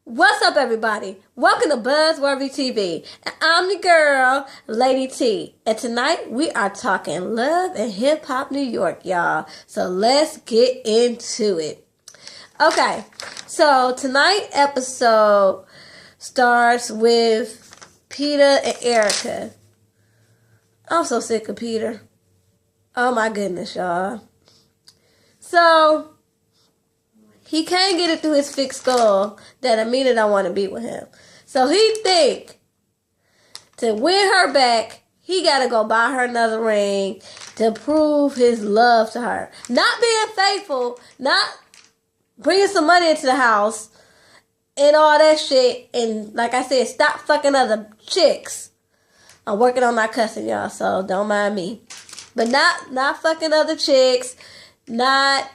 What's up, everybody? Welcome to Buzzworthy TV. And I'm your girl, Lady T. And tonight we are talking love and hip hop New York, y'all. So let's get into it. Okay, so tonight's episode starts with Peter and Erica. I'm so sick of Peter. Oh my goodness, y'all. So he can't get it through his thick skull that Amina don't want to be with him. So he think to win her back, he got to go buy her another ring to prove his love to her. Not being faithful, not bringing some money into the house and all that shit. And like I said, stop fucking other chicks. I'm working on my cussing, y'all, so don't mind me. But not fucking other chicks, not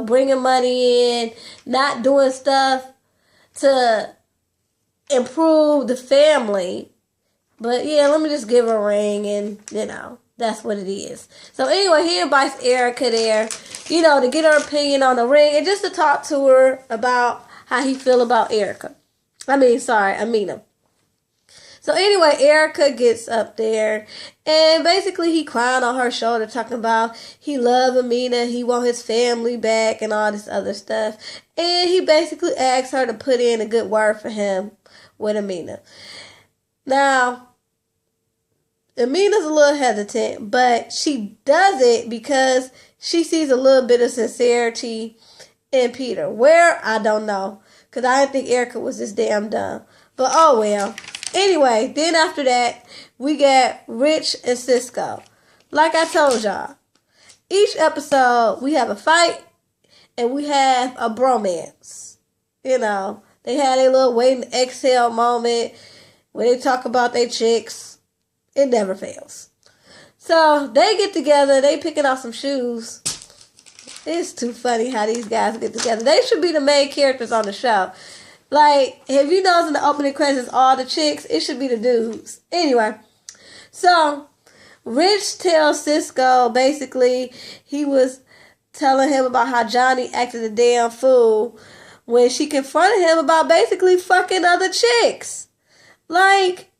bringing money in, not doing stuff to improve the family. But yeah, let me just give her a ring and, that's what it is. So anyway, he invites Erica there, to get her opinion on the ring and just to talk to her about how he feel about Amina. So anyway, Erica gets up there and basically he crying on her shoulder talking about he love Amina, he want his family back and all this other stuff. And he basically asks her to put in a good word for him with Amina. Now, Amina's a little hesitant, but she does it because she sees a little bit of sincerity in Peter. Where? I don't know. Because I didn't think Erica was this damn dumb. But oh well. Anyway, then after that, we get Rich and Cisco. Like I told y'all, each episode we have a fight and we have a bromance. They had a little wait and exhale moment where they talk about their chicks. It never fails. So they get together, they picking out some shoes. It's too funny how these guys get together. They should be the main characters on the show. Like, if you notice in the opening credits, all the chicks, it should be the dudes. Anyway, so Rich tells Cisco, basically, he was telling him about how Johnny acted a damn fool when she confronted him about basically fucking other chicks. Like,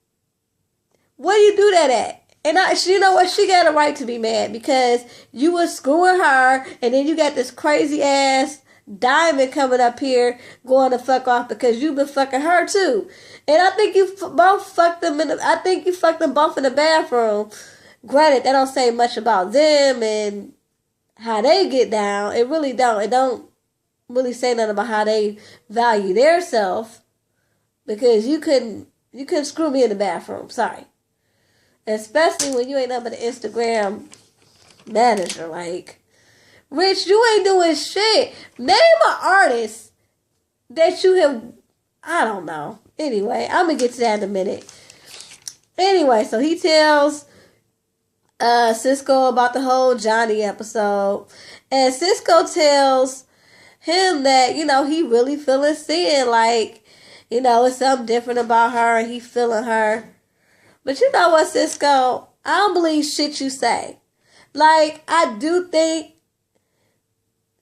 what do you do that at? And you know what? She got a right to be mad because you was screwing her and then you got this crazy ass Diamond coming up here going to fuck off because you've been fucking her too. And I think you both fucked them I think you fucked them both in the bathroom. Granted, that don't say much about them and how they get down. It really don't. It don't really say nothing about how they value their self because you couldn't screw me in the bathroom. Sorry. Especially when you ain't nothing but an Instagram manager. Like, Rich, you ain't doing shit. Name an artist that you have, I don't know. Anyway, I'm going to get to that in a minute. Anyway, so he tells Cisco about the whole Johnny episode. And Cisco tells him that, he really feeling sin. Like, it's something different about her and he feeling her. But you know what, Cisco? I don't believe shit you say. Like, I do think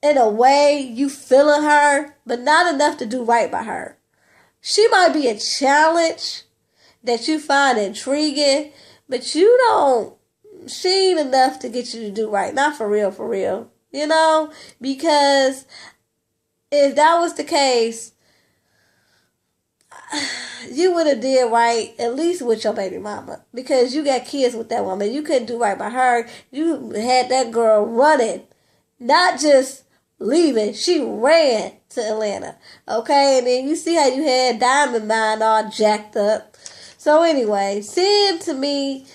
in a way you feeling her, but not enough to do right by her. She might be a challenge that you find intriguing, but she ain't enough to get you to do right. Not for real, because if that was the case, you would have did right at least with your baby mama because you got kids with that woman. You couldn't do right by her. You had that girl running, not just leaving. She ran to Atlanta. Okay, and then you see how you had Diamond Mine all jacked up. So anyway, Sin to me,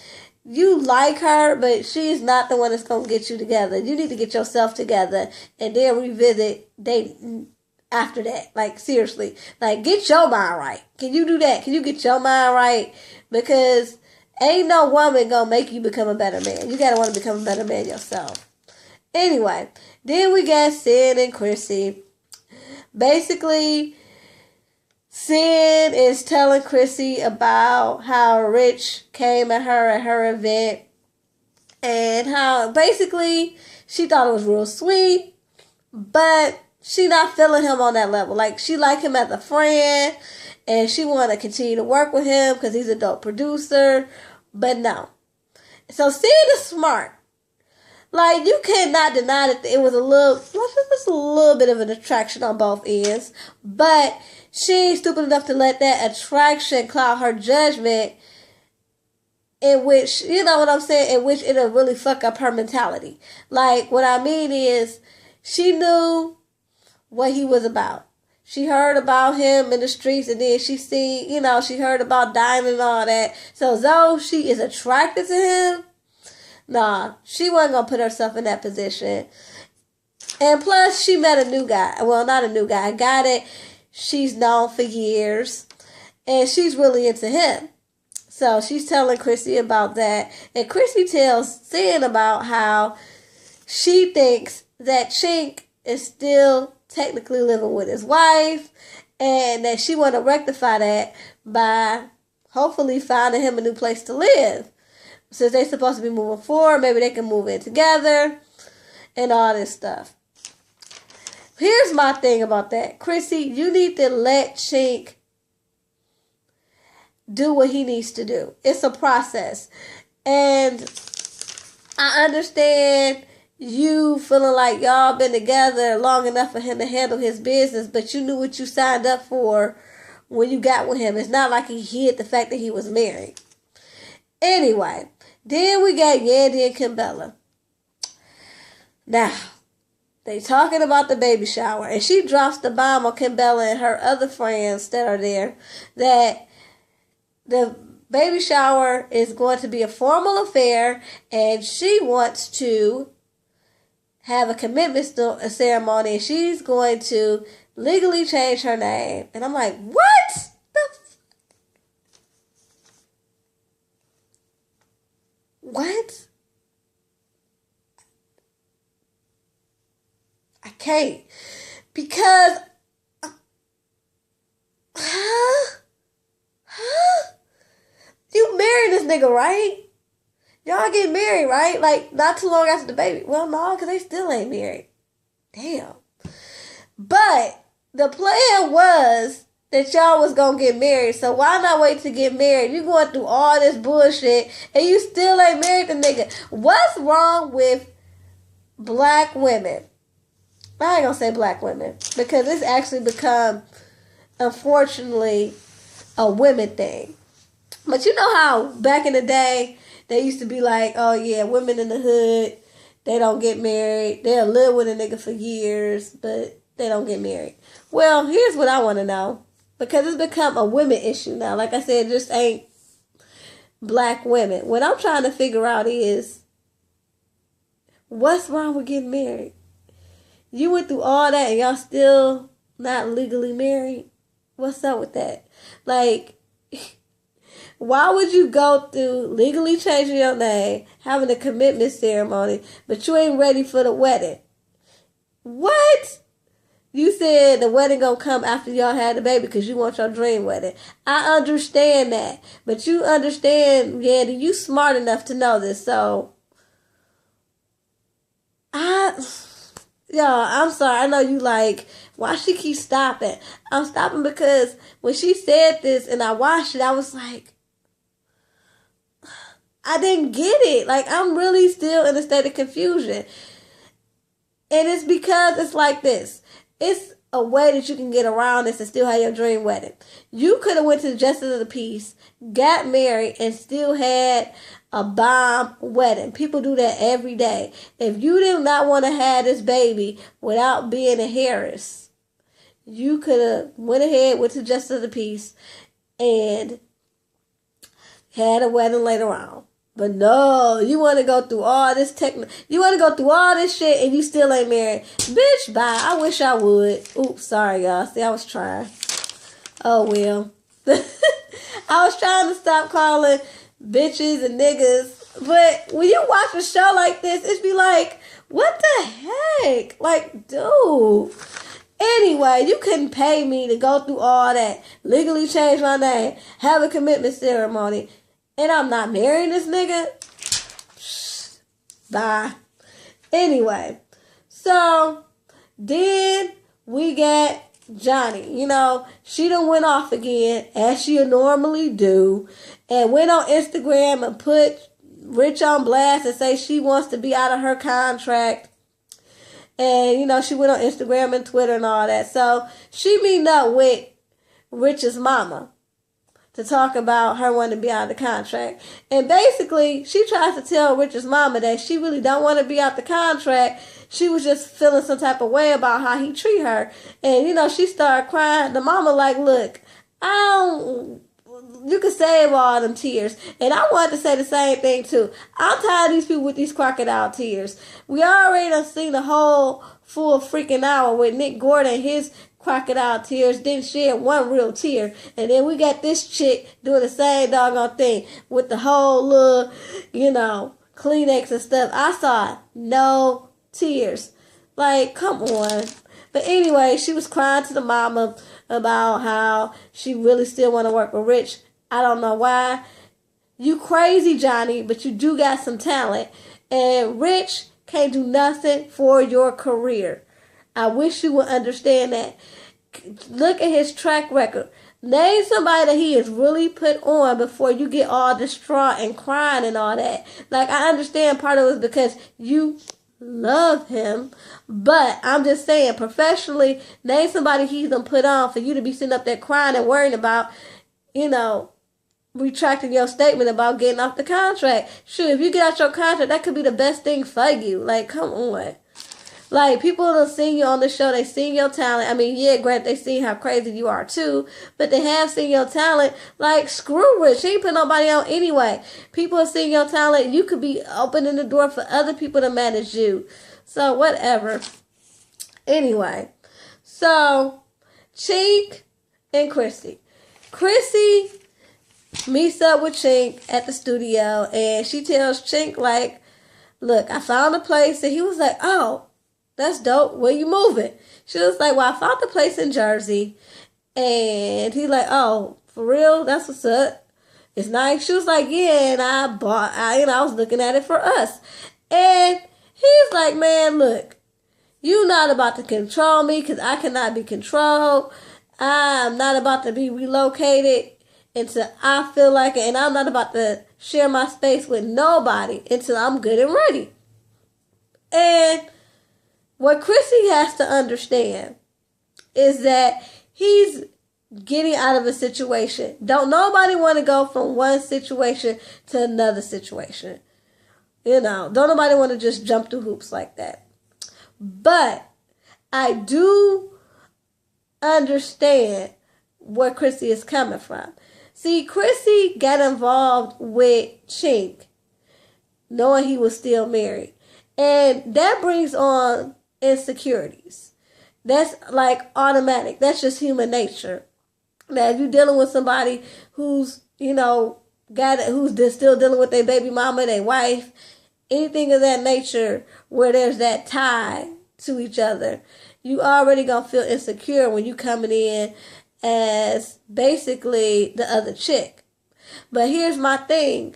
you like her, but she's not the one that's going to get you together. You need to get yourself together and then revisit dating after that. Like, seriously. Like, get your mind right. Can you do that? Can you get your mind right? Because ain't no woman going to make you become a better man. You got to want to become a better man yourself. Anyway, then we got Sin and Chrissy. Basically, Sin is telling Chrissy about how Rich came at her event and how basically she thought it was real sweet, but she not feeling him on that level. Like, she like him as a friend, and she want to continue to work with him because he's a dope producer. But no. So Sid is smart. Like, you cannot deny that it was a little bit of an attraction on both ends. But she ain't stupid enough to let that attraction cloud her judgment, in which, you know what I'm saying, in which it'll really fuck up her mentality. Like, what I mean is, she knew what he was about. She heard about him in the streets, and then she seen, you know, she heard about Diamond and all that. So though she is attracted to him, nah, she wasn't going to put herself in that position. And plus, she met a new guy. Well, not a new guy. A guy that she's known for years. And she's really into him. So she's telling Chrissy about that. And Chrissy tells Sid about how she thinks that Chink is still technically living with his wife. And that she want to rectify that by hopefully finding him a new place to live. Since they're supposed to be moving forward, maybe they can move in together and all this stuff. Here's my thing about that. Chrissy, you need to let Chink do what he needs to do. It's a process. And I understand you feeling like y'all been together long enough for him to handle his business, but you knew what you signed up for when you got with him. It's not like he hid the fact that he was married. Anyway, then we got Yandy and Kimbella. Now, they talking about the baby shower, and she drops the bomb on Kimbella and her other friends that are there that the baby shower is going to be a formal affair, and she wants to have a commitment ceremony, and she's going to legally change her name. And I'm like, what? What? I can't. Because you married this nigga, right? Y'all get married, right? Like, not too long after the baby. Well, no, because they still ain't married. Damn. But the plan was that y'all was going to get married. So why not wait to get married? You going through all this bullshit and you still ain't married the nigga. What's wrong with black women? I ain't going to say black women because it's actually become, unfortunately, a women thing. But you know how back in the day, they used to be like, oh yeah, women in the hood, they don't get married. They'll live with a nigga for years, but they don't get married. Well, here's what I want to know. Because it's become a women issue now. Like I said, it just ain't black women. What I'm trying to figure out is, what's wrong with getting married? You went through all that and y'all still not legally married? What's up with that? Like, why would you go through legally changing your name, having a commitment ceremony, but you ain't ready for the wedding? What? You said the wedding gonna come after y'all had the baby because you want your dream wedding. I understand that. But you understand, Yandy, you smart enough to know this. So, I'm sorry. I know you like, why she keep stopping? I'm stopping because when she said this and I watched it, I was like, I didn't get it. Like, I'm really still in a state of confusion. And it's because it's like this. It's a way that you can get around this and still have your dream wedding. You could have went to the Justice of the Peace, got married, and still had a bomb wedding. People do that every day. If you did not want to have this baby without being a Harris, you could have went ahead with the Justice of the Peace and had a wedding later on. But no, you want to go through all this you want to go through all this shit and you still ain't married. Bitch, bye. I wish I would. Oops, sorry, y'all. See, I was trying. Oh, well. I was trying to stop calling bitches and niggas. But when you watch a show like this, it's be like, what the heck? Like, dude. Anyway, you couldn't pay me to go through all that. Legally change my name. Have a commitment ceremony. And I'm not marrying this nigga? Bye. Anyway, so then we got Johnny. You know, she done went off again, as she normally do, and went on Instagram and put Rich on blast and say she wants to be out of her contract. And, you know, she went on Instagram and Twitter and all that. So she meeting up with Rich's mama to talk about her wanting to be out of the contract. And basically, she tries to tell Rich's mama that she really don't want to be out the contract. She was just feeling some type of way about how he treat her. And, you know, she started crying. The mama like, look, you can save all them tears. And I wanted to say the same thing too. I'm tired of these people with these crocodile tears. We already done seen the whole full freaking hour with Nick Gordon, his crocodile tears, didn't shed one real tear. And then we got this chick doing the same doggone thing with the whole little, you know, Kleenex and stuff. I saw no tears. Like, come on. But anyway, she was crying to the mama about how she really still want to work with Rich. I don't know why. You crazy, Johnny, but you do got some talent. And Rich can't do nothing for your career. I wish you would understand that. Look at his track record. Name somebody that he has really put on before you get all distraught and crying and all that. Like, I understand part of it is because you love him, but I'm just saying, professionally, name somebody he's done put on for you to be sitting up there crying and worrying about, you know, retracting your statement about getting off the contract. Sure, if you get out your contract, that could be the best thing for you. Like, come on. Like, people don't see you on the show. They see your talent. I mean, yeah, granted, they see how crazy you are, too. But they have seen your talent. Like, screw Rich. He ain't put nobody on anyway. People have seen your talent. You could be opening the door for other people to manage you. So, whatever. Anyway. So, Chink and Chrissy. Chrissy meets up with Chink at the studio. And she tells Chink, like, look, I found a place. And he was like, oh, that's dope. Where you moving? She was like, well, I found the place in Jersey. And he like, oh, for real? That's what's up. It's nice. She was like, yeah, and I was looking at it for us. And he's like, man, look, you not about to control me because I cannot be controlled. I'm not about to be relocated until I feel like it. And I'm not about to share my space with nobody until I'm good and ready. And what Chrissy has to understand is that he's getting out of a situation. Don't nobody want to go from one situation to another situation. You know, don't nobody want to just jump through hoops like that. But I do understand where Chrissy is coming from. See, Chrissy got involved with Chink, knowing he was still married. And that brings on insecurities. That's like automatic. That's just human nature. Now, if you're dealing with somebody who's, you know, who's still dealing with their baby mama, their wife, anything of that nature where there's that tie to each other, you already gonna feel insecure when you coming in as basically the other chick. But here's my thing.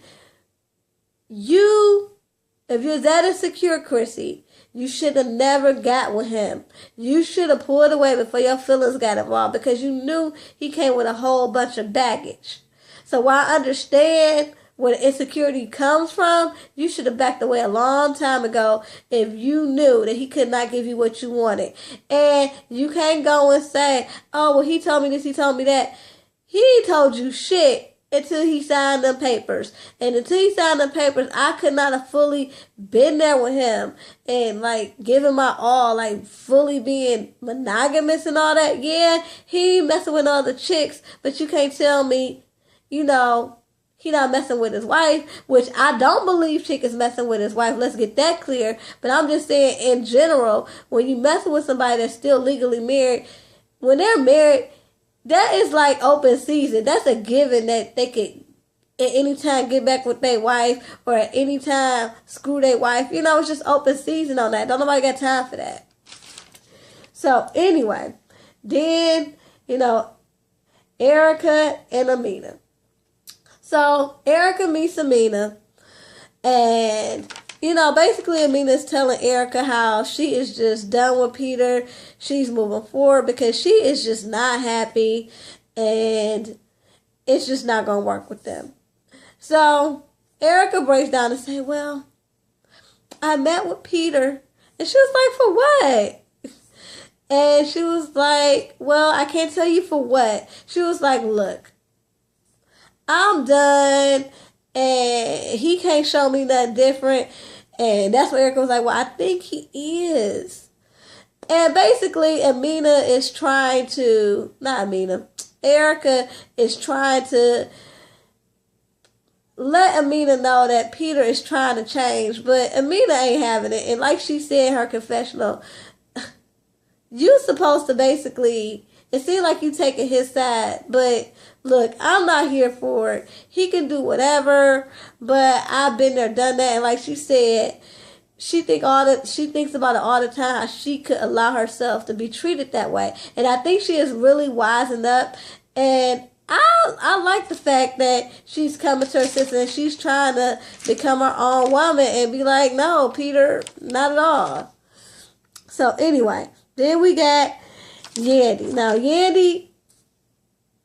If you're that insecure, Chrissy, you should have never got with him. You should have pulled away before your feelings got involved because you knew he came with a whole bunch of baggage. So while I understand where the insecurity comes from, you should have backed away a long time ago if you knew that he could not give you what you wanted. And you can't go and say, oh, well, he told me this, he told me that. He told you shit until he signed them papers. And until he signed them papers, I could not have fully been there with him and like giving my all, like fully being monogamous and all that. Yeah, he messing with other chicks, but you can't tell me, you know, he not messing with his wife, which I don't believe Chick is messing with his wife. Let's get that clear. But I'm just saying in general, when you messing with somebody that's still legally married, when they're married, that is like open season. That's a given that they could at any time get back with their wife or at any time screw their wife. You know, it's just open season on that. Don't nobody got time for that. So anyway, then, you know, Erica and Amina. So Erica meets Amina and Basically Amina's telling Erica how she is just done with Peter. She's moving forward because she is just not happy and it's just not going to work with them. So Erica breaks down and say, well, I met with Peter. And she was like, for what? And she was like, well, I can't tell you for what. She was like, look, I'm done and he can't show me nothing different. And that's what Erica was like, well, I think he is. And basically, Erica is trying to let Amina know that Peter is trying to change, but Amina ain't having it. And like she said in her confessional, you supposed to basically, it seems like you taking his side, but look, I'm not here for it. He can do whatever, but I've been there, done that. And like she said, she thinks about it all the time, how she could allow herself to be treated that way. And I think she is really wising up. And I like the fact that she's coming to her sister and she's trying to become her own woman and be like, no, Peter, not at all. So anyway, then we got Yandy. Now Yandy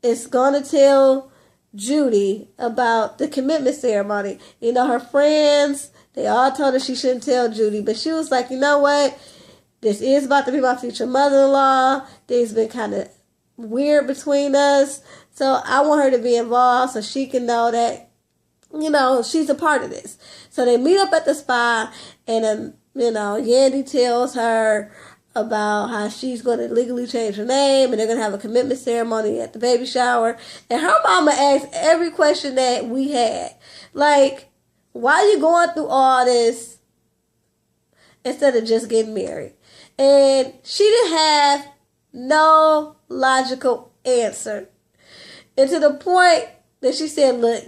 is going to tell Judy about the commitment ceremony. Her friends, they all told her she shouldn't tell Judy, but she was like, you know what? This is about to be my future mother-in-law. Things been kind of weird between us. So I want her to be involved so she can know that, she's a part of this. So they meet up at the spa and, Yandy tells her about how she's going to legally change her name and they're going to have a commitment ceremony at the baby shower. And her mama asked every question that we had. Like, why are you going through all this instead of just getting married? And she didn't have no logical answer. And to the point that she said, look,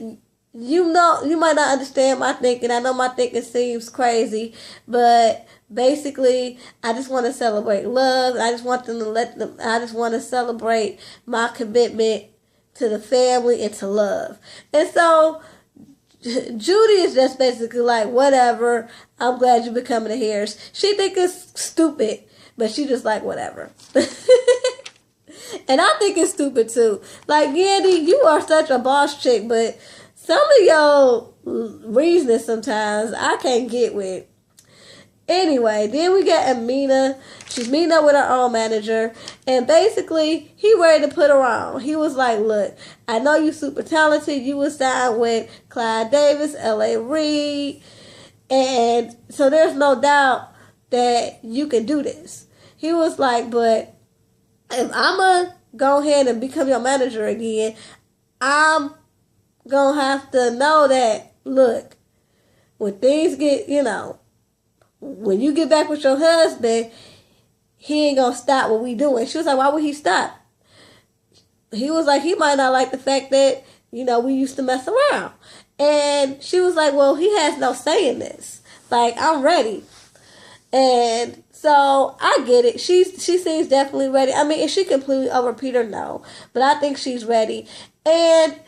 you might not understand my thinking. I know my thinking seems crazy, but basically, I just want to celebrate love. I just want to celebrate my commitment to the family and to love. And so Judy is just basically like, whatever, I'm glad you're becoming a Harris. She think it's stupid, but she just like, whatever. And I think it's stupid too. Like, Yandy, you are such a boss chick, but some of your reasoning sometimes I can't get with. Anyway, then we got Amina. She's meeting up with her own manager. And basically, he ready to put her on. He was like, look, I know you super talented. You was signed with Clive Davis, L.A. Reid. And so there's no doubt that you can do this. He was like, but if I'm going to go ahead and become your manager again, I'm going to have to know that, look, when things get, when you get back with your husband, he ain't going to stop what we doing. She was like, why would he stop? He was like, he might not like the fact that, we used to mess around. And she was like, well, he has no say in this. Like, I'm ready. And so I get it. She seems definitely ready. I mean, is she completely over Peter? No. But I think she's ready. And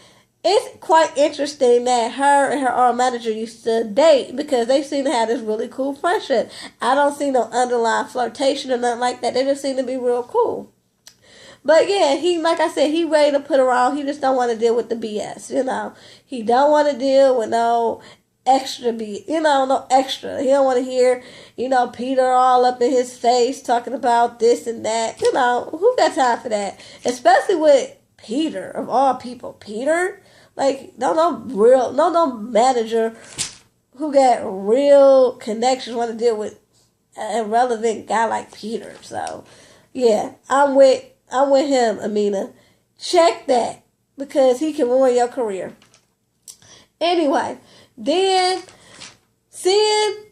it's quite interesting that her and her own manager used to date because they seem to have this really cool friendship. I don't see no underlying flirtation or nothing like that. They just seem to be real cool. But yeah, like I said, he ready to put her on. He just don't want to deal with the BS, He don't want to deal with no extra no extra. He don't want to hear, Peter all up in his face talking about this and that. Who got time for that? Especially with Peter, of all people. Peter? Like, no manager who got real connections want to deal with an irrelevant guy like Peter. So, yeah, I'm with him, Amina. Check that because he can ruin your career. Anyway, then Sin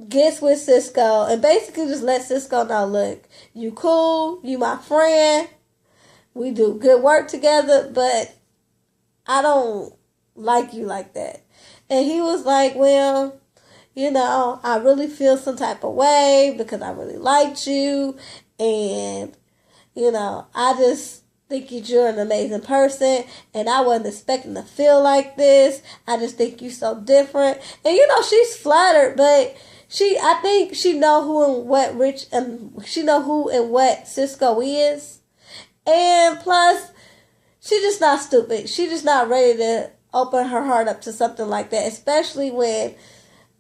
gets with Cisco and basically just let Cisco know, look, you cool, you my friend, we do good work together, but I don't like you like that. And he was like, well, I really feel some type of way because I really liked you. And, I just think you're an amazing person, and I wasn't expecting to feel like this. I just think you're so different. And she's flattered, but I think she know who and what Rich, and she know who and what Cisco is. And plus, she's just not stupid. She's just not ready to open her heart up to something like that, especially when,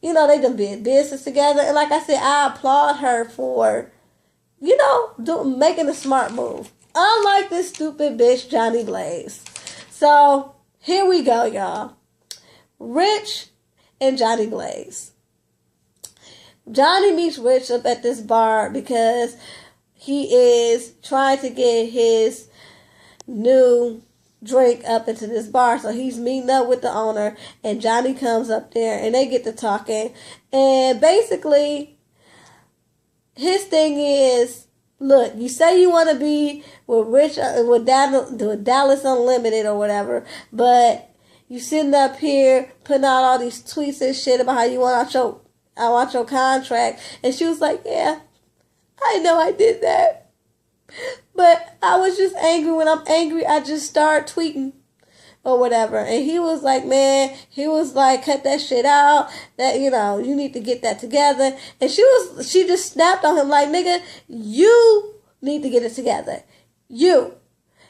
they done been business together. And like I said, I applaud her for, making a smart move. Unlike this stupid bitch, Johnny Blaze. So, here we go, y'all. Rich and Johnny Blaze. Johnny meets Rich up at this bar because he is trying to get his new drink up into this bar. So he's meeting up with the owner, and Johnny comes up there and they get to talking. And basically, his thing is, look, you say you want to be with Rich, with Dallas Unlimited or whatever, but you sitting up here putting out all these tweets and shit about how you want your contract. And she was like, yeah, I know I did that. But I was just angry. When I'm angry, I just start tweeting or whatever. And he was like, cut that shit out. That, you need to get that together. And she just snapped on him like, nigga, you need to get it together. You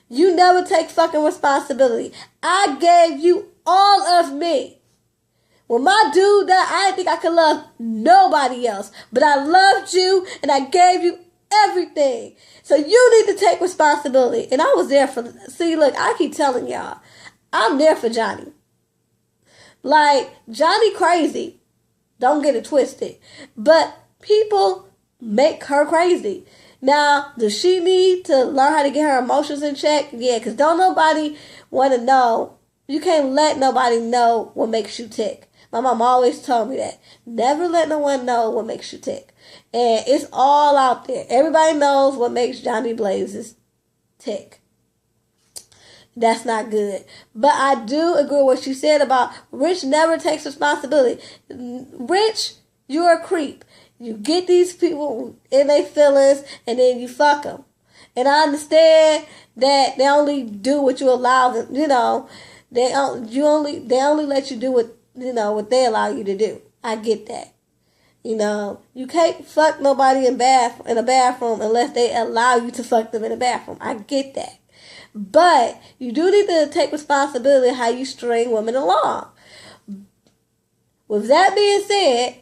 never take fucking responsibility. I gave you all of me. When my dude died, I didn't think I could love nobody else. But I loved you and I gave you everything. So you need to take responsibility. And I was there look, I keep telling y'all, I'm there for Johnny. Like, Johnny crazy. Don't get it twisted. But people make her crazy. Now, does she need to learn how to get her emotions in check? Yeah, because don't nobody want to know. You can't let nobody know what makes you tick. My mom always told me that. Never let no one know what makes you tick. And it's all out there. Everybody knows what makes Johnny Blaze tick. That's not good. But I do agree with what you said about Rich never takes responsibility. Rich, you're a creep. You get these people in their feelings and then you fuck them. And I understand that they only do what you allow them. They only let you do what they allow you to do. I get that. You can't fuck nobody in a bathroom unless they allow you to fuck them in a bathroom. I get that. But you do need to take responsibility of how you string women along. With that being said,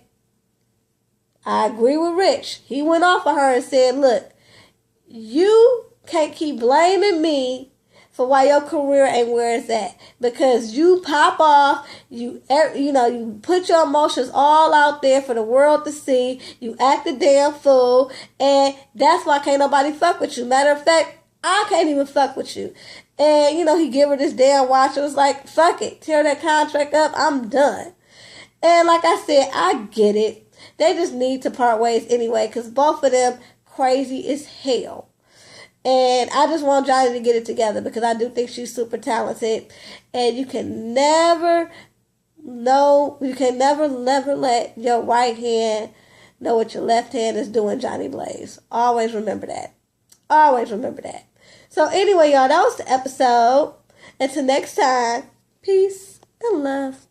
I agree with Rich. He went off of her and said, look, you can't keep blaming me for why your career ain't where it's at. Because you pop off, you put your emotions all out there for the world to see. You act a damn fool. And that's why can't nobody fuck with you. Matter of fact, I can't even fuck with you. And, he give her this damn watch. It was like, fuck it. Tear that contract up. I'm done. And like I said, I get it. They just need to part ways anyway. Because both of them crazy as hell. And I just want Johnny to get it together because I do think she's super talented. And you can never let your right hand know what your left hand is doing, Johnny Blaze. Always remember that. Always remember that. So anyway, y'all, that was the episode. Until next time, peace and love.